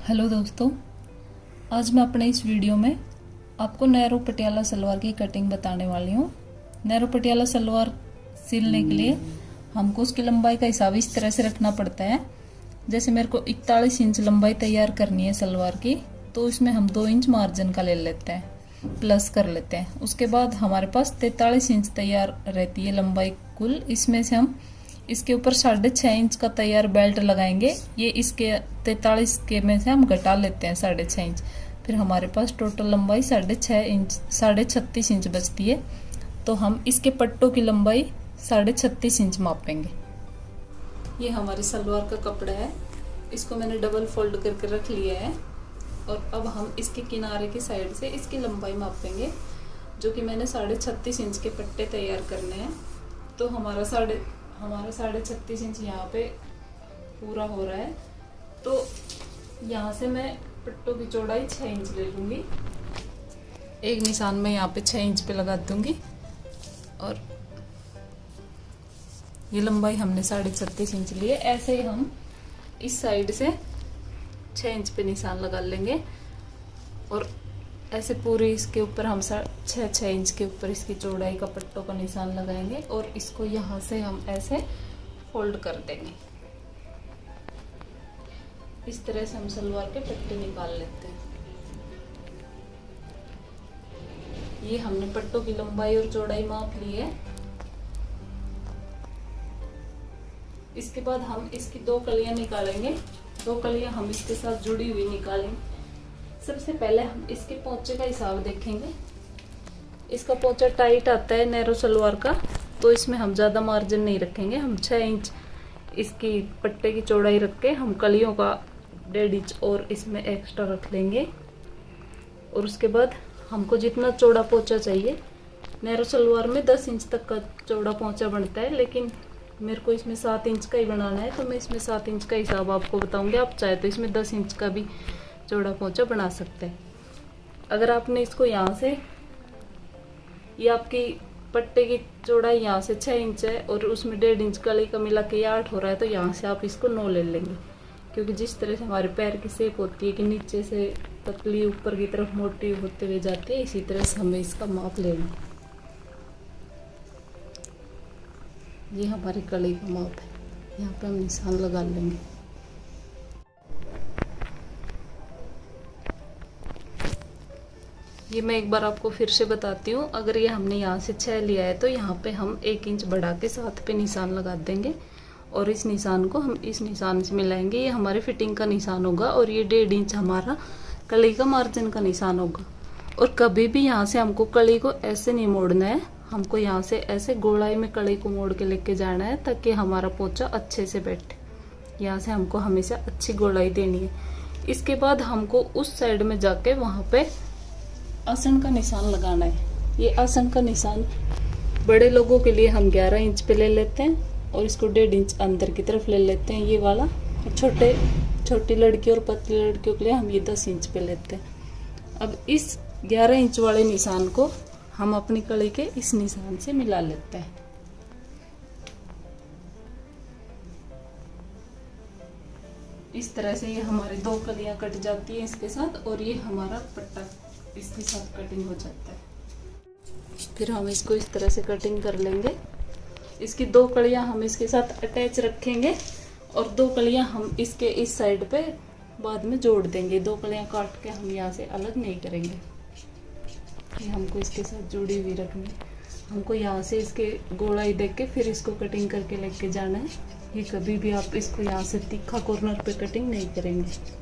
Hello दोस्तों, आज मैं अपने इस वीडियो में आपको नैरो पटियाला सलवार की कटिंग बताने वाली हूँ। नैरो पटियाला सलवार सिलने के लिए हमको उसकी लंबाई का हिसाब इस तरह से रखना पड़ता है। जैसे मेरे को 41 इंच लंबाई तैयार करनी है सलवार की, तो इसमें हम 2 इंच मार्जिन का ले लेते हैं, प्लस कर लेते हैं। उसके बाद हमारे पास 43 इंच तैयार रहती है लंबाई कुल। इसमें से हम इसके ऊपर 6.5 इंच का तैयार बेल्ट लगाएंगे। ये इसके 43 के में से हम घटा लेते हैं 6.5 इंच। फिर हमारे पास टोटल लंबाई 36.5 इंच बचती है। तो हम इसके पट्टों की लंबाई 36.5 इंच मापेंगे। ये हमारी सलवार का कपड़ा है, इसको मैंने डबल फोल्ड करके रख लिया है। और अब हम इसके किनारे की साइड से इसकी लंबाई मापेंगे, जो कि मैंने 36.5 इंच के पट्टे तैयार करने हैं। तो हमारा 36.5 इंच यहाँ पे पूरा हो रहा है। तो यहाँ से मैं पट्टों की चौड़ाई 6 इंच ले लूँगी। एक निशान में यहाँ पे 6 इंच पे लगा दूँगी। और ये लंबाई हमने 36.5 इंच ली है। ऐसे ही हम इस साइड से 6 इंच पे निशान लगा लेंगे। और ऐसे पूरे इसके ऊपर हम 6 इंच के ऊपर इसकी चौड़ाई का पट्टों का निशान लगाएंगे। और इसको यहाँ से हम ऐसे फोल्ड कर देंगे। इस तरह से हम सलवार के पट्टे निकाल लेते हैं। ये हमने पट्टों की लंबाई और चौड़ाई माप ली है। इसके बाद हम इसकी 2 कलियां निकालेंगे। 2 कलियां हम इसके साथ जुड़ी हुई निकालेंगे। सबसे पहले हम इसके पोंचे का हिसाब देखेंगे। इसका पोंचा टाइट आता है नैरो सलवार का, तो इसमें हम ज़्यादा मार्जिन नहीं रखेंगे। हम 6 इंच इसकी पट्टे की चौड़ाई रख के हम कलियों का 1.5 इंच और इसमें एक्स्ट्रा रख लेंगे। और उसके बाद हमको जितना चौड़ा पोंचा चाहिए, नैरो सलवार में 10 इंच तक का चौड़ा पोंचा बनता है, लेकिन मेरे को इसमें 7 इंच का ही बनाना है, तो मैं इसमें 7 इंच का हिसाब आपको बताऊंगी। आप चाहे तो इसमें 10 इंच का भी चौड़ा पोंचा बना सकते हैं। अगर आपने इसको यहाँ से, ये आपकी पट्टे की चौड़ाई यहाँ से 6 इंच है और उसमें 1.5 इंच कली का मिला के 8 हो रहा है, तो यहाँ से आप इसको 9 ले लेंगे। क्योंकि जिस तरह से हमारे पैर की शेप होती है कि नीचे से पतली ऊपर की तरफ मोटी होते हुए जाती है, इसी तरह से हमें इसका माप लेना। ये हमारी कली का माप है, यहाँ पे हम निशान लगा लेंगे। ये मैं एक बार आपको फिर से बताती हूँ। अगर ये हमने यहाँ से 6 लिया है, तो यहाँ पे हम 1 इंच बढ़ा के 7 पे निशान लगा देंगे। और इस निशान को हम इस निशान से मिलाएंगे। ये हमारे फिटिंग का निशान होगा और ये 1.5 इंच हमारा कली का मार्जिन का निशान होगा। और कभी भी यहाँ से हमको कली को ऐसे नहीं मोड़ना है, हमको यहाँ से ऐसे गोलाई में कली को मोड़ के लेके जाना है, ताकि हमारा पोंचा अच्छे से बैठे। यहाँ से हमको हमेशा अच्छी गोलाई देनी है। इसके बाद हमको उस साइड में जाके वहाँ पे आसन का निशान लगाना है। ये आसन का निशान बड़े लोगों के लिए हम 11 इंच पे ले लेते हैं और इसको 1.5 इंच अंदर की तरफ ले लेते हैं, ये वाला। छोटी लड़की और पतली लड़कियों के लिए हम ये 10 इंच पे लेते हैं। अब इस 11 इंच वाले निशान को हम अपनी कली के इस निशान से मिला लेते हैं। इस तरह से ये हमारी 2 कलियां कट जाती है इसके साथ, और ये हमारा पट्टा इसके साथ कटिंग हो जाता है। फिर हम इसको इस तरह से कटिंग कर लेंगे। इसकी 2 कलियां हम इसके साथ अटैच रखेंगे और 2 कलियां हम इसके इस साइड पे बाद में जोड़ देंगे। 2 कलियां काट के हम यहाँ से अलग नहीं करेंगे। ये हमको इसके साथ जुड़ी हुई रखनी। हमको यहाँ से इसके गोलाई देख के फिर इसको कटिंग करके लेके जाना है। ये कभी भी आप इसको यहाँ से तीखा कॉर्नर पे कटिंग नहीं करेंगे।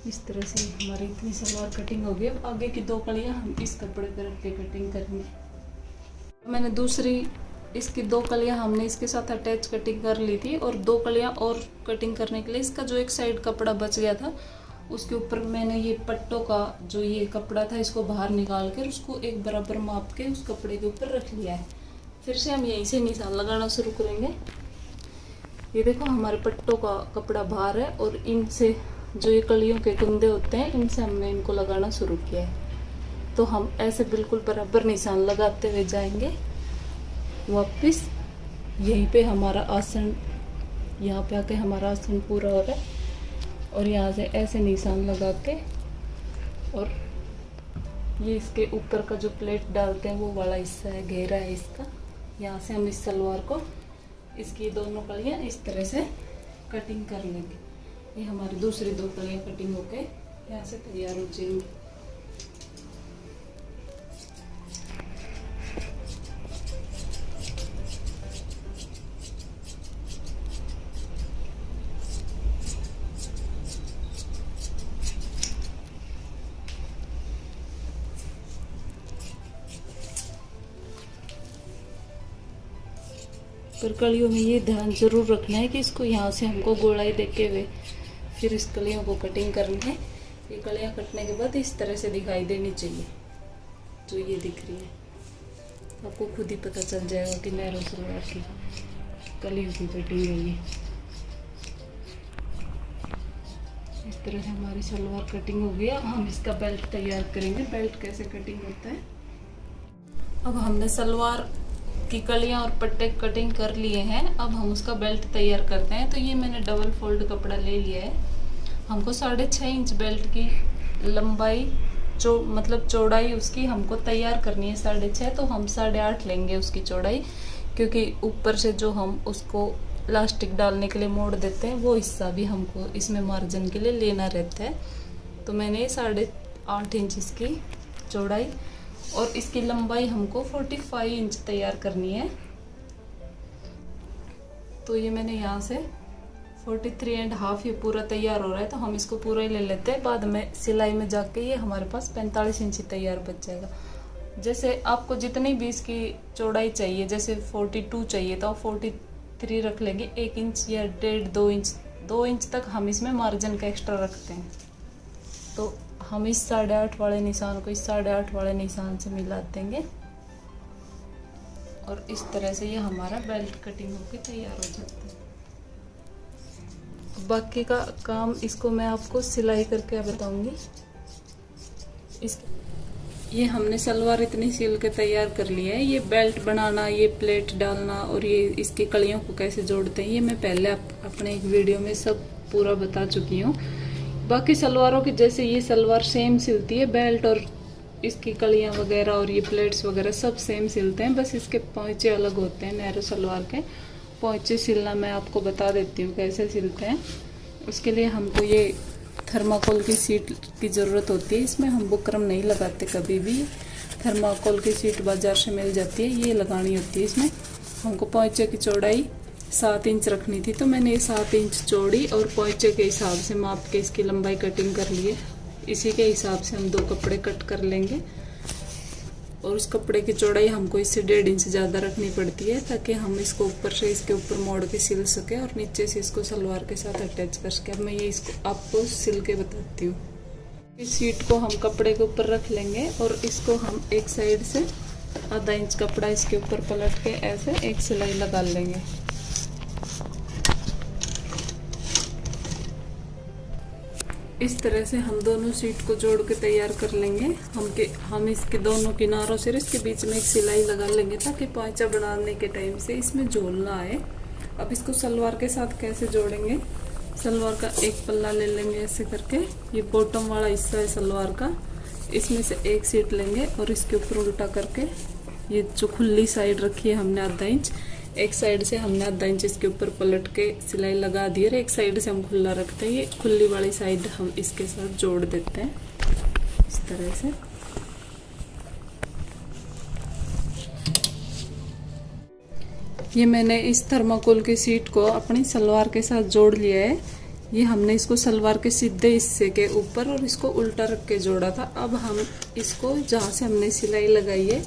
इस तरह से हमारी इतनी सलवार कटिंग हो गई। अब आगे की 2 कलियां हम इस कपड़े पर रख के कटिंग करेंगे। मैंने दूसरी इसकी 2 कलियां हमने इसके साथ अटैच कटिंग कर ली थी, और 2 कलियां और कटिंग करने के लिए इसका जो एक साइड कपड़ा बच गया था, उसके ऊपर मैंने ये पट्टों का जो ये कपड़ा था, इसको बाहर निकाल कर उसको एक बराबर माप के उस कपड़े के ऊपर रख लिया है। फिर से हम यहीं से निशान लगाना शुरू करेंगे। ये देखो हमारे पट्टों का कपड़ा बाहर है, और इनसे जो ये कलियों के कुंदे होते हैं, इनसे हमने इनको लगाना शुरू किया है। तो हम ऐसे बिल्कुल बराबर निशान लगाते हुए जाएंगे वापस यहीं पे हमारा आसन, यहाँ पे आके हमारा आसन पूरा हो रहा है। और यहाँ से ऐसे निशान लगा के, और ये इसके ऊपर का जो प्लेट डालते हैं वो वाला हिस्सा है, घेरा है इसका। यहाँ से हम इस सलवार को, इसकी दोनों कलियाँ इस तरह से कटिंग कर लेंगे। ये हमारी दूसरी 2 कलियाँ कटिंग होके यहाँ से तैयार हो जाएंगी। पर कलियों में ये ध्यान जरूर रखना है कि इसको यहाँ से हमको गोलाई देके हुए फिर इस कलियों को कटिंग करनी है। ये कलियाँ कटने के बाद इस तरह से दिखाई देनी चाहिए, जो ये दिख रही है। आपको खुद ही पता चल जाएगा कि नैरो सलवार की कलियों की कटिंग है ये। इस तरह से हमारी सलवार कटिंग हो गया। हम इसका बेल्ट तैयार करेंगे। बेल्ट कैसे कटिंग होता है। अब हमने सलवार की कलियां और पट्टे कटिंग कर लिए हैं। अब हम उसका बेल्ट तैयार करते हैं। तो ये मैंने डबल फोल्ड कपड़ा ले लिया है। हमको 6.5 इंच बेल्ट की लंबाई, मतलब चौड़ाई उसकी हमको तैयार करनी है 6.5। तो हम 8.5 लेंगे उसकी चौड़ाई, क्योंकि ऊपर से जो हम उसको इलास्टिक डालने के लिए मोड़ देते हैं वो हिस्सा भी हमको इसमें मार्जिन के लिए लेना रहता है। तो मैंने 8.5 इंच इसकी चौड़ाई, और इसकी लंबाई हमको 45 इंच तैयार करनी है। तो ये मैंने यहाँ से 43.5 ये पूरा तैयार हो रहा है। तो हम इसको पूरा ही ले लेते हैं। बाद में सिलाई में जाके ये हमारे पास 45 इंच तैयार बच जाएगा। जैसे आपको जितनी भी इसकी चौड़ाई चाहिए, जैसे 42 चाहिए तो आप 43 रख लेंगे। 1 इंच या 1.5 2 इंच तक हम इसमें मार्जिन का एक्स्ट्रा रखते हैं। तो हम इस 8.5 वाले निशान को इस 8.5 वाले निशान से मिला देंगे, और इस तरह से ये हमारा बेल्ट कटिंग होके तैयार हो जाता है। बाकी का काम इसको मैं आपको सिलाई करके बताऊंगी। ये हमने सलवार इतनी सिल के तैयार कर लिया है। ये बेल्ट बनाना, ये प्लेट डालना और ये इसकी कलियों को कैसे जोड़ते हैं, ये मैं पहले अपने एक वीडियो में सब पूरा बता चुकी हूँ। बाकी सलवारों की जैसे ये सलवार सेम सिलती है, बेल्ट और इसकी कलियां वगैरह और ये प्लेट्स वगैरह सब सेम सिलते हैं। बस इसके पोंचे अलग होते हैं। नैरो सलवार के पोंचे सिलना मैं आपको बता देती हूँ कैसे सिलते हैं। उसके लिए हमको ये थर्माकोल की सीट की ज़रूरत होती है। इसमें हम बुकरम नहीं लगाते कभी भी। थर्माकोल की सीट बाजार से मिल जाती है, ये लगानी होती है। इसमें हमको पोंचे की चौड़ाई 7 इंच रखनी थी। तो मैंने ये 7 इंच चौड़ी और पोंचे के हिसाब से माप के इसकी लंबाई कटिंग कर ली है। इसी के हिसाब से हम 2 कपड़े कट कर लेंगे, और उस कपड़े की चौड़ाई हमको इससे 1.5 इंच ज़्यादा रखनी पड़ती है, ताकि हम इसको ऊपर से इसके ऊपर मोड़ के सिल सके और नीचे से इसको सलवार के साथ अटैच कर सके। अब मैं ये इसको आपको सिल के बताती हूँ। इस सीट को हम कपड़े के ऊपर रख लेंगे, और इसको हम एक साइड से आधा इंच कपड़ा इसके ऊपर पलट के ऐसे एक सिलाई लगा लेंगे। इस तरह से हम दोनों सीट को जोड़ के तैयार कर लेंगे। हम इसके दोनों किनारों से इसके बीच में एक सिलाई लगा लेंगे, ताकि पोंचा बनाने के टाइम से इसमें झोल ना आए। अब इसको सलवार के साथ कैसे जोड़ेंगे। सलवार का एक पल्ला ले लेंगे ऐसे करके, ये बॉटम वाला हिस्सा है सलवार का, इसमें से एक सीट लेंगे और इसके ऊपर उल्टा करके, ये जो खुली साइड रखी है हमने आधा इंच, एक साइड से हमने आधा इंच इसके ऊपर पलट के सिलाई लगा दी है। एक साइड से हम खुला रखते हैं। ये खुली वाली साइड हम इसके साथ जोड़ देते हैं इस तरह से। ये मैंने इस थर्माकोल की सीट को अपनी सलवार के साथ जोड़ लिया है। ये हमने इसको सलवार के सीधे हिस्से के ऊपर और इसको उल्टा रख के जोड़ा था। अब हम इसको जहाँ से हमने सिलाई लगाई है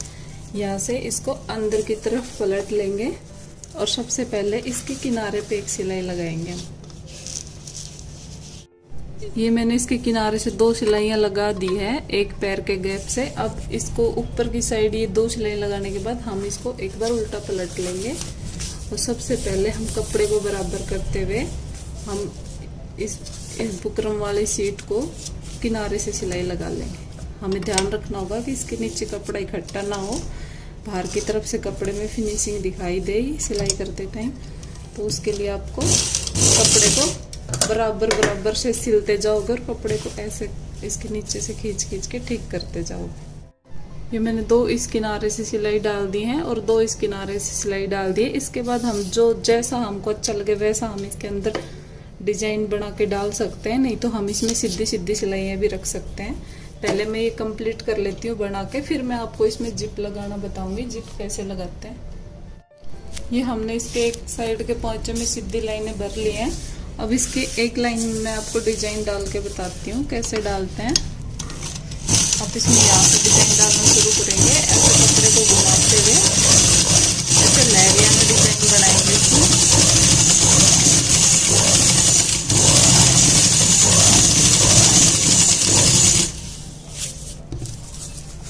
यहाँ से इसको अंदर की तरफ पलट लेंगे, और सबसे पहले इसके किनारे पे एक सिलाई लगाएंगे हम। ये मैंने इसके किनारे से 2 सिलाइयाँ लगा दी है, एक पैर के गैप से। अब इसको ऊपर की साइड ये 2 सिलाई लगाने के बाद हम इसको एक बार उल्टा पलट लेंगे, और सबसे पहले हम कपड़े को बराबर करते हुए हम इस बुकरम वाली सीट को किनारे से सिलाई लगा लेंगे। हमें ध्यान रखना होगा कि इसके नीचे कपड़ा इकट्ठा ना हो, बाहर की तरफ से कपड़े में फिनिशिंग दिखाई दे सिलाई करते टाइम, तो उसके लिए आपको कपड़े को बराबर बराबर से सिलते जाओगे और कपड़े को ऐसे इसके नीचे से खींच खींच के ठीक करते जाओगे। ये मैंने 2 इस किनारे से सिलाई डाल दी है और 2 इस किनारे से सिलाई डाल दी है। इसके बाद हम जो जैसा हमको अच्छा लगे वैसा हम इसके अंदर डिजाइन बना के डाल सकते हैं, नहीं तो हम इसमें सीधी सीधी सिलाइयाँ भी रख सकते हैं। पहले मैं ये कंप्लीट कर लेती हूँ बना के, फिर मैं आपको इसमें जिप लगाना बताऊंगी, जिप कैसे लगाते हैं। ये हमने इसके एक साइड के पोंचे में सीधी लाइनें भर ली हैं। अब इसकी एक लाइन में मैं आपको डिजाइन डाल के बताती हूँ कैसे डालते हैं। आप इसमें यहाँ से डिजाइन डालना शुरू करेंगे, ऐसे कपड़े को घुमाते हुए ऐसे लहरिया में डिजाइन बनाएंगे इसमें।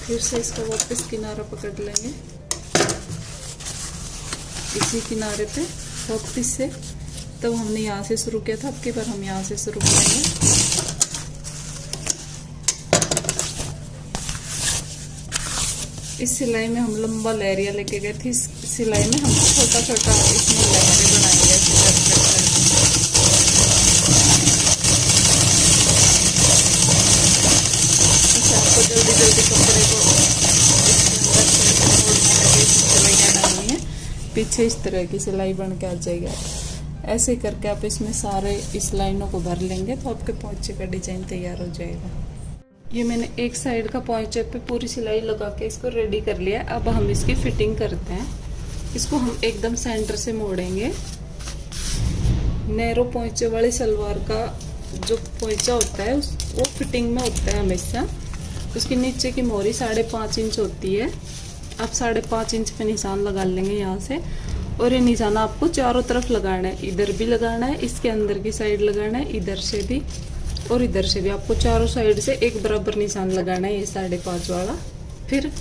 फिर से इसका वापस किनारा पकड़ लेंगे, इसी किनारे पे वापस से, तब हमने यहाँ से शुरू किया था, अब की बार हम यहाँ से शुरू करेंगे। इस सिलाई में हम लंबा लहरिया लेके गए थे, इस सिलाई में हम छोटा छोटा इसमें लहरे बनाएंगे ऐसे करके। आपको जल्दी जल्दी कपड़े को इसके अंदर से सिलाइयाँ डालनी है, पीछे इस तरह की सिलाई बन के आ जाएगी। ऐसे करके आप इसमें सारे इस लाइनों को भर लेंगे तो आपके पोंचे का डिजाइन तैयार हो जाएगा। ये मैंने एक साइड का पोंचे पे पूरी सिलाई लगा के इसको रेडी कर लिया है। अब हम इसकी फिटिंग करते हैं। इसको हम एकदम सेंटर से मोड़ेंगे। नैरो पोंचे वाली सलवार का जो पोंचा होता है वो फिटिंग में होता है हमेशा। उसकी नीचे की मोहरी 5.5 इंच होती है। आप 5.5 इंच पे निशान लगा लेंगे यहाँ से, और ये निशान आपको चारों तरफ लगाना है। इधर भी लगाना है, इसके अंदर की साइड लगाना है, इधर से भी और इधर से भी। आपको चारों साइड से एक बराबर निशान लगाना है, ये 5.5 वाला। फिर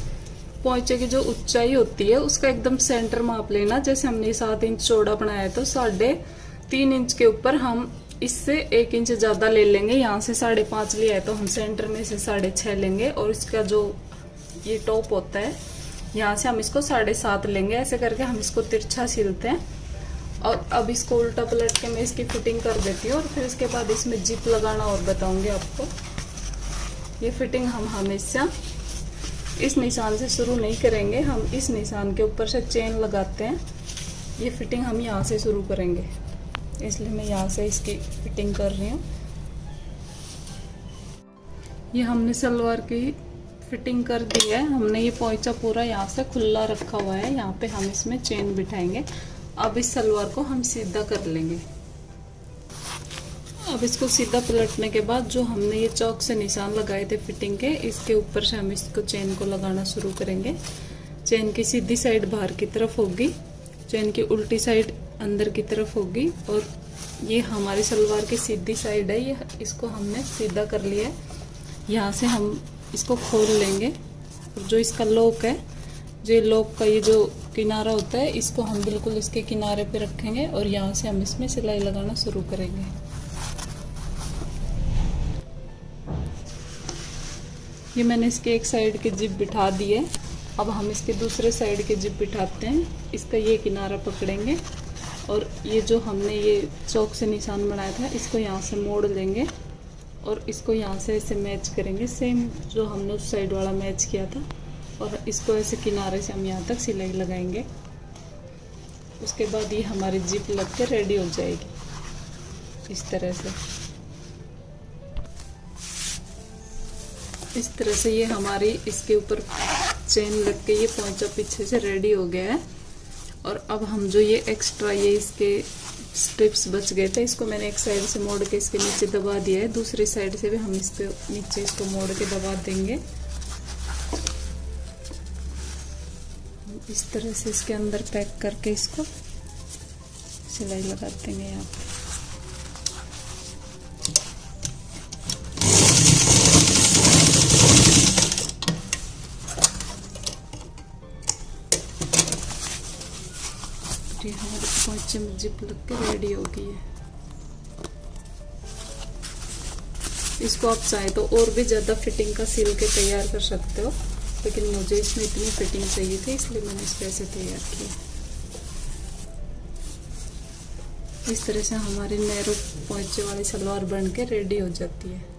पोंचे की जो ऊंचाई होती है उसका एकदम सेंटर माप लेना। जैसे हमने 7 इंच चौड़ा बनाया तो 3.5 इंच के ऊपर हम इससे 1 इंच ज्यादा ले लेंगे। यहाँ से 5.5 लिया है तो हम सेंटर में से 6.5 लेंगे, और इसका जो ये टॉप होता है यहाँ से हम इसको 7.5 लेंगे। ऐसे करके हम इसको तिरछा सिलते हैं। और अब इसको उल्टा पलट के मैं इसकी फिटिंग कर देती हूँ, और फिर इसके बाद इसमें जिप लगाना और बताऊंगी आपको। ये फिटिंग हम हमेशा इस निशान से शुरू नहीं करेंगे, हम इस निशान के ऊपर से चेन लगाते हैं। ये फिटिंग हम यहाँ से शुरू करेंगे, इसलिए मैं यहाँ से इसकी फिटिंग कर रही हूँ। ये हमने सलवार की फिटिंग कर दी है। हमने ये पोंचा पूरा यहाँ से खुला रखा हुआ है, यहाँ पे हम इसमें चेन बिठाएंगे। अब इस सलवार को हम सीधा कर लेंगे। अब इसको सीधा पलटने के बाद जो हमने ये चौक से निशान लगाए थे फिटिंग के, इसके ऊपर से हम इसको चेन को लगाना शुरू करेंगे। चेन की सीधी साइड बाहर की तरफ होगी, चेन की उल्टी साइड अंदर की तरफ होगी, और ये हमारी सलवार की सीधी साइड है। ये इसको हमने सीधा कर लिया है। यहाँ से हम इसको खोल लेंगे, और जो इसका लॉक है, जो लॉक का ये जो किनारा होता है, इसको हम बिल्कुल इसके किनारे पे रखेंगे, और यहाँ से हम इसमें सिलाई लगाना शुरू करेंगे। ये मैंने इसके एक साइड की जिप बिठा दी है। अब हम इसके दूसरे साइड के जिप बिठाते हैं। इसका ये किनारा पकड़ेंगे, और ये जो हमने ये चौक से निशान बनाया था इसको यहाँ से मोड़ लेंगे, और इसको यहाँ से ऐसे मैच करेंगे, सेम जो हमने उस साइड वाला मैच किया था। और इसको ऐसे किनारे से हम यहाँ तक सिलाई लगाएंगे। उसके बाद ये हमारी जिप लग के रेडी हो जाएगी इस तरह से। इस तरह से ये हमारी इसके ऊपर चेन लग के ये पोंचा पीछे से रेडी हो गया है। और अब हम जो ये एक्स्ट्रा ये इसके स्ट्रिप्स बच गए थे, इसको मैंने एक साइड से मोड़ के इसके नीचे दबा दिया है। दूसरी साइड से भी हम इसके नीचे इसको मोड़ के दबा देंगे। इस तरह से इसके अंदर पैक करके इसको सिलाई लगा देंगे यहाँ पे। हमारे पोंचे में जिप लग के रेडी हो गई है। इसको आप चाहे तो और भी ज़्यादा फिटिंग का सिल के तैयार कर सकते हो, लेकिन मुझे इसमें इतनी फिटिंग चाहिए थी, इसलिए मैंने इसको ऐसे तैयार किया। इस तरह से हमारी नैरो पोंचे वाली सलवार बन के रेडी हो जाती है।